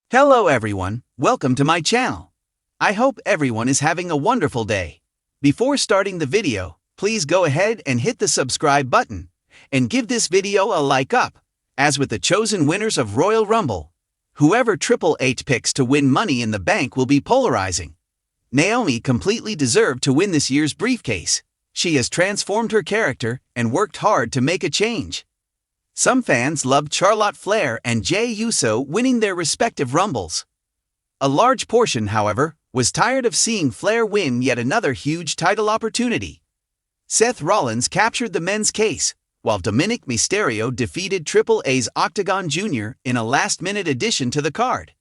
Hello everyone, welcome to my channel. I hope everyone is having a wonderful day. Before starting the video, please go ahead and hit the subscribe button, and give this video a like up. As with the chosen winners of Royal Rumble, whoever Triple H picks to win Money in the Bank will be polarizing. Naomi completely deserved to win this year's briefcase. She has transformed her character and worked hard to make a change. Some fans loved Charlotte Flair and Jey Uso winning their respective Rumbles. A large portion, however, was tired of seeing Flair win yet another huge title opportunity. Seth Rollins captured the men's case, while Dominic Mysterio defeated Triple H's Octagon Jr. in a last-minute addition to the card.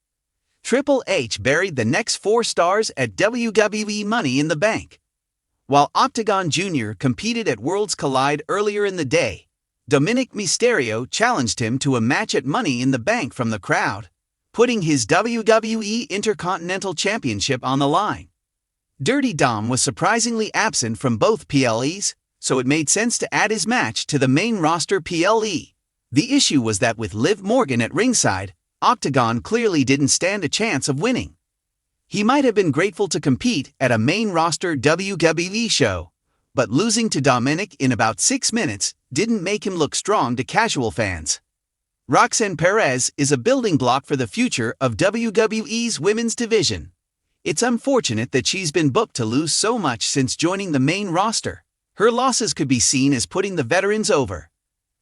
Triple H buried the next 4 stars at WWE Money in the Bank. While Octagon Jr. competed at Worlds Collide earlier in the day, Dominic Mysterio challenged him to a match at Money in the Bank from the crowd, putting his WWE Intercontinental Championship on the line. Dirty Dom was surprisingly absent from both PLEs, so it made sense to add his match to the main roster PLE. The issue was that with Liv Morgan at ringside, Octagon clearly didn't stand a chance of winning. He might have been grateful to compete at a main roster WWE show, but losing to Dominic in about 6 minutes didn't make him look strong to casual fans. Roxanne Perez is a building block for the future of WWE's women's division. It's unfortunate that she's been booked to lose so much since joining the main roster. Her losses could be seen as putting the veterans over.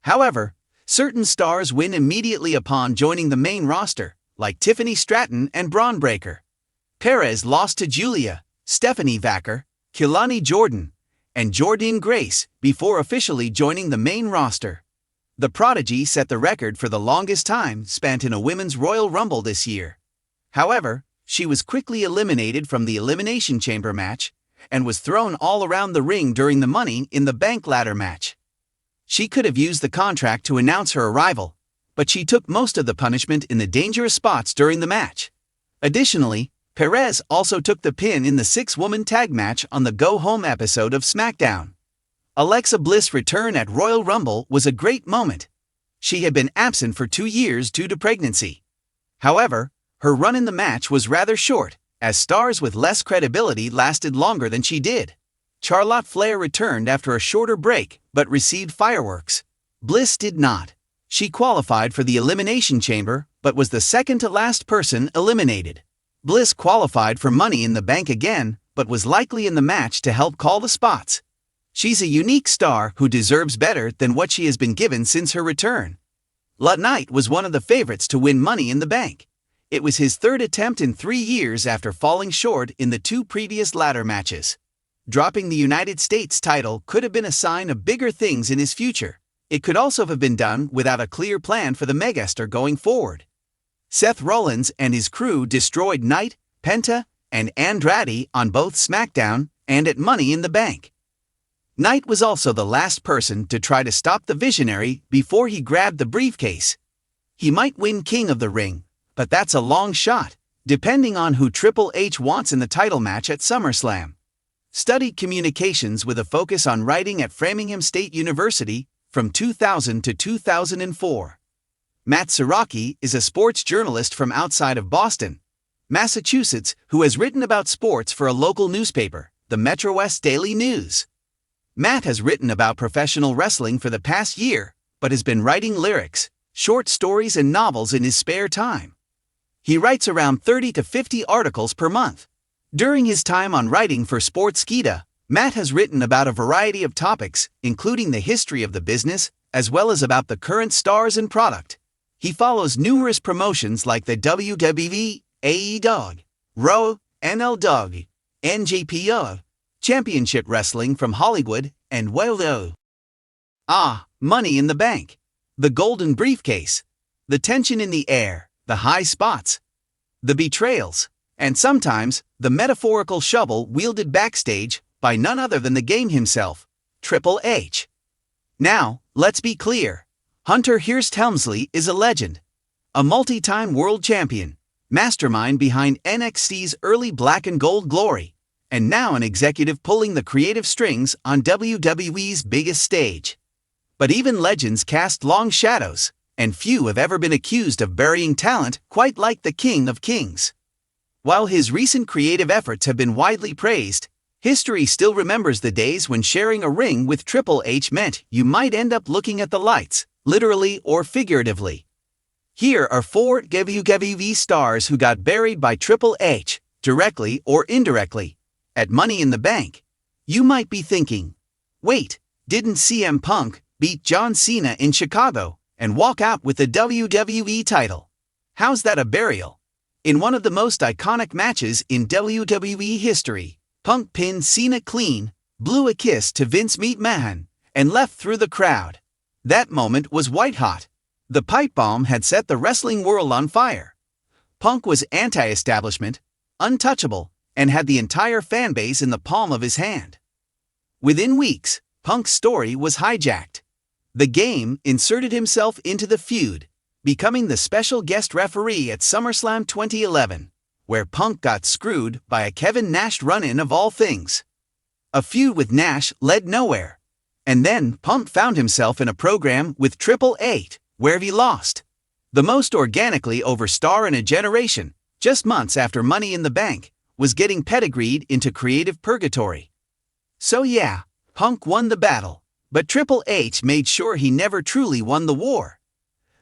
However, certain stars win immediately upon joining the main roster, like Tiffany Stratton and Braun Breaker. Perez lost to Julia, Stephanie Vacker, Kilani Jordan, and Jordynne Grace before officially joining the main roster. The prodigy set the record for the longest time spent in a women's Royal Rumble this year. However, she was quickly eliminated from the Elimination Chamber match and was thrown all around the ring during the Money in the Bank ladder match. She could have used the contract to announce her arrival, but she took most of the punishment in the dangerous spots during the match. Additionally, Perez also took the pin in the 6-woman tag match on the Go Home episode of SmackDown. Alexa Bliss' return at Royal Rumble was a great moment. She had been absent for 2 years due to pregnancy. However, her run in the match was rather short, as stars with less credibility lasted longer than she did. Charlotte Flair returned after a shorter break but received fireworks. Bliss did not. She qualified for the Elimination Chamber but was the second to last person eliminated. Bliss qualified for Money in the Bank again, but was likely in the match to help call the spots. She's a unique star who deserves better than what she has been given since her return. LA Knight was one of the favorites to win Money in the Bank. It was his 3rd attempt in 3 years after falling short in the 2 previous ladder matches. Dropping the United States title could have been a sign of bigger things in his future. It could also have been done without a clear plan for the megastar going forward. Seth Rollins and his crew destroyed Knight, Penta, and Andrade on both SmackDown and at Money in the Bank. Knight was also the last person to try to stop the Visionary before he grabbed the briefcase. He might win King of the Ring, but that's a long shot, depending on who Triple H wants in the title match at SummerSlam. Studied communications with a focus on writing at Framingham State University from 2000 to 2004. Matt Siraki is a sports journalist from outside of Boston, Massachusetts, who has written about sports for a local newspaper, the Metro West Daily News. Matt has written about professional wrestling for the past year, but has been writing lyrics, short stories and novels in his spare time. He writes around 30 to 50 articles per month. During his time on writing for Sportskeeda, Matt has written about a variety of topics, including the history of the business, as well as about the current stars and product. He follows numerous promotions like the WWE, AEW, Raw, NLW, NJPW, Championship Wrestling from Hollywood, and WWO. Money in the Bank. The golden briefcase. The tension in the air, the high spots, the betrayals, and sometimes the metaphorical shovel wielded backstage by none other than the game himself, Triple H. Now, let's be clear. Hunter Hearst Helmsley is a legend, a multi-time world champion, mastermind behind NXT's early black and gold glory, and now an executive pulling the creative strings on WWE's biggest stage. But even legends cast long shadows, and few have ever been accused of burying talent quite like the King of Kings. While his recent creative efforts have been widely praised, history still remembers the days when sharing a ring with Triple H meant you might end up looking at the lights, literally or figuratively. Here are 4 WWE stars who got buried by Triple H, directly or indirectly. At Money in the Bank, you might be thinking, wait, didn't CM Punk beat John Cena in Chicago and walk out with the WWE title? How's that a burial? In one of the most iconic matches in WWE history, Punk pinned Cena clean, blew a kiss to Vince McMahon, and left through the crowd. That moment was white hot. The pipe bomb had set the wrestling world on fire. Punk was anti-establishment, untouchable, and had the entire fanbase in the palm of his hand. Within weeks, Punk's story was hijacked. The Game inserted himself into the feud, becoming the special guest referee at SummerSlam 2011, where Punk got screwed by a Kevin Nash run-in of all things. A feud with Nash led nowhere, and then Punk found himself in a program with Triple H, where he lost. The most organically over star in a generation, just months after Money in the Bank, was getting pedigreed into creative purgatory. So yeah, Punk won the battle, but Triple H made sure he never truly won the war.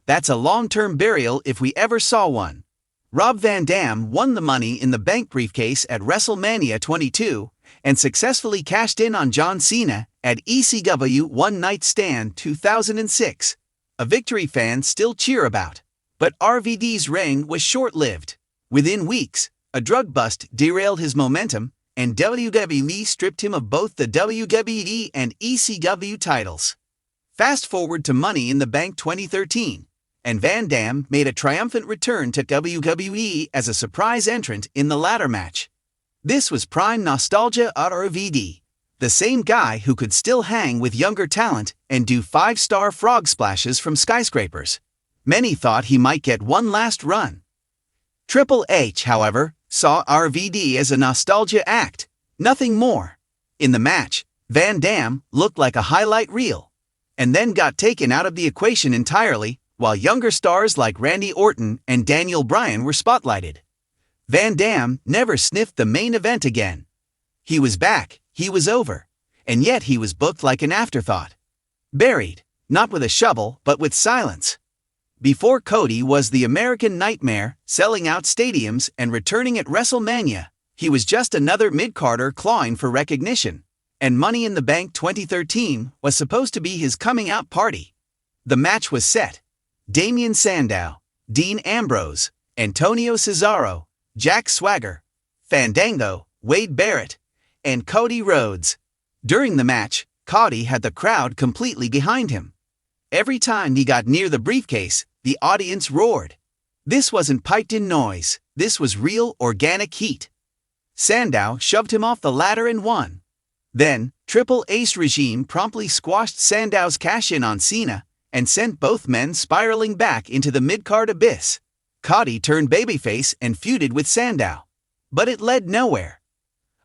That's a long-term burial if we ever saw one. Rob Van Dam won the Money in the Bank briefcase at WrestleMania 22 and successfully cashed in on John Cena at ECW One Night Stand 2006, a victory fans still cheer about. But RVD's reign was short-lived. Within weeks, a drug bust derailed his momentum, and WWE stripped him of both the WWE and ECW titles. Fast forward to Money in the Bank 2013, and Van Dam made a triumphant return to WWE as a surprise entrant in the ladder match. This was prime nostalgia at RVD, the same guy who could still hang with younger talent and do 5-star frog splashes from skyscrapers. Many thought he might get one last run. Triple H, however, saw RVD as a nostalgia act, nothing more. In the match, Van Dam looked like a highlight reel, and then got taken out of the equation entirely, while younger stars like Randy Orton and Daniel Bryan were spotlighted. Van Dam never sniffed the main event again. He was back, he was over, and yet he was booked like an afterthought. Buried, not with a shovel but with silence. Before Cody was the American Nightmare, selling out stadiums and returning at WrestleMania, he was just another mid-carder clawing for recognition. And Money in the Bank 2013 was supposed to be his coming-out party. The match was set. Damian Sandow, Dean Ambrose, Antonio Cesaro, Jack Swagger, Fandango, Wade Barrett, and Cody Rhodes. During the match, Cody had the crowd completely behind him. Every time he got near the briefcase, the audience roared. This wasn't piped-in noise, this was real, organic heat. Sandow shoved him off the ladder and won. Then, Triple H regime promptly squashed Sandow's cash-in on Cena and sent both men spiraling back into the mid-card abyss. Cody turned babyface and feuded with Sandow. But it led nowhere.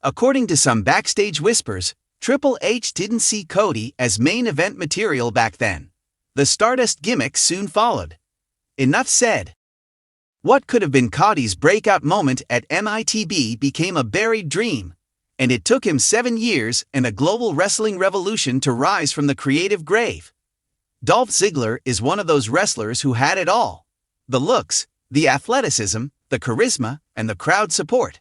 According to some backstage whispers, Triple H didn't see Cody as main event material back then. The Stardust gimmick soon followed. Enough said. What could have been Cody's breakout moment at MITB became a buried dream, and it took him 7 years and a global wrestling revolution to rise from the creative grave. Dolph Ziggler is one of those wrestlers who had it all. The looks, the athleticism, the charisma, and the crowd support.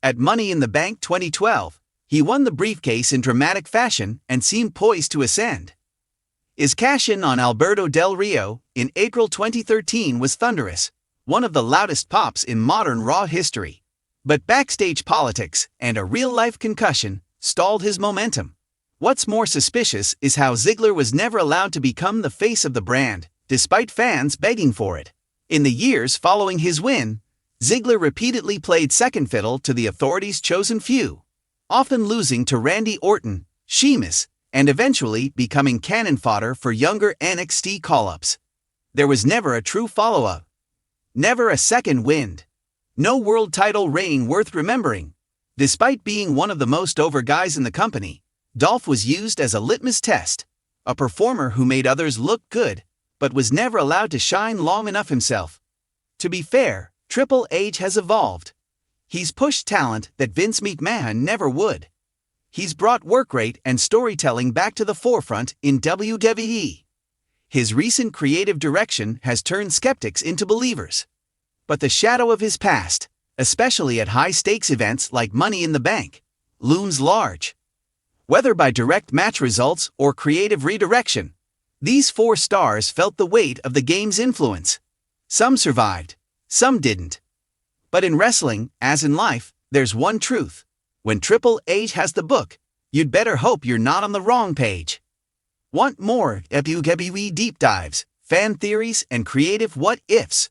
At Money in the Bank 2012, he won the briefcase in dramatic fashion and seemed poised to ascend. His cash-in on Alberto Del Rio in April 2013 was thunderous, one of the loudest pops in modern Raw history. But backstage politics and a real-life concussion stalled his momentum. What's more suspicious is how Ziggler was never allowed to become the face of the brand, despite fans begging for it. In the years following his win, Ziggler repeatedly played second fiddle to the Authority's chosen few, often losing to Randy Orton, Sheamus, and eventually becoming cannon fodder for younger NXT call-ups. There was never a true follow-up. Never a second wind. No world title reign worth remembering. Despite being one of the most over guys in the company, Dolph was used as a litmus test, a performer who made others look good, but was never allowed to shine long enough himself. To be fair, Triple H has evolved. He's pushed talent that Vince McMahon never would. He's brought work rate and storytelling back to the forefront in WWE. His recent creative direction has turned skeptics into believers. But the shadow of his past, especially at high-stakes events like Money in the Bank, looms large. Whether by direct match results or creative redirection, these 4 stars felt the weight of the game's influence. Some survived, some didn't. But in wrestling, as in life, there's one truth. When Triple H has the book, you'd better hope you're not on the wrong page. Want more WWE deep dives, fan theories, and creative what-ifs?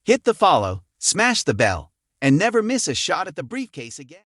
Hit the follow, smash the bell, and never miss a shot at the briefcase again.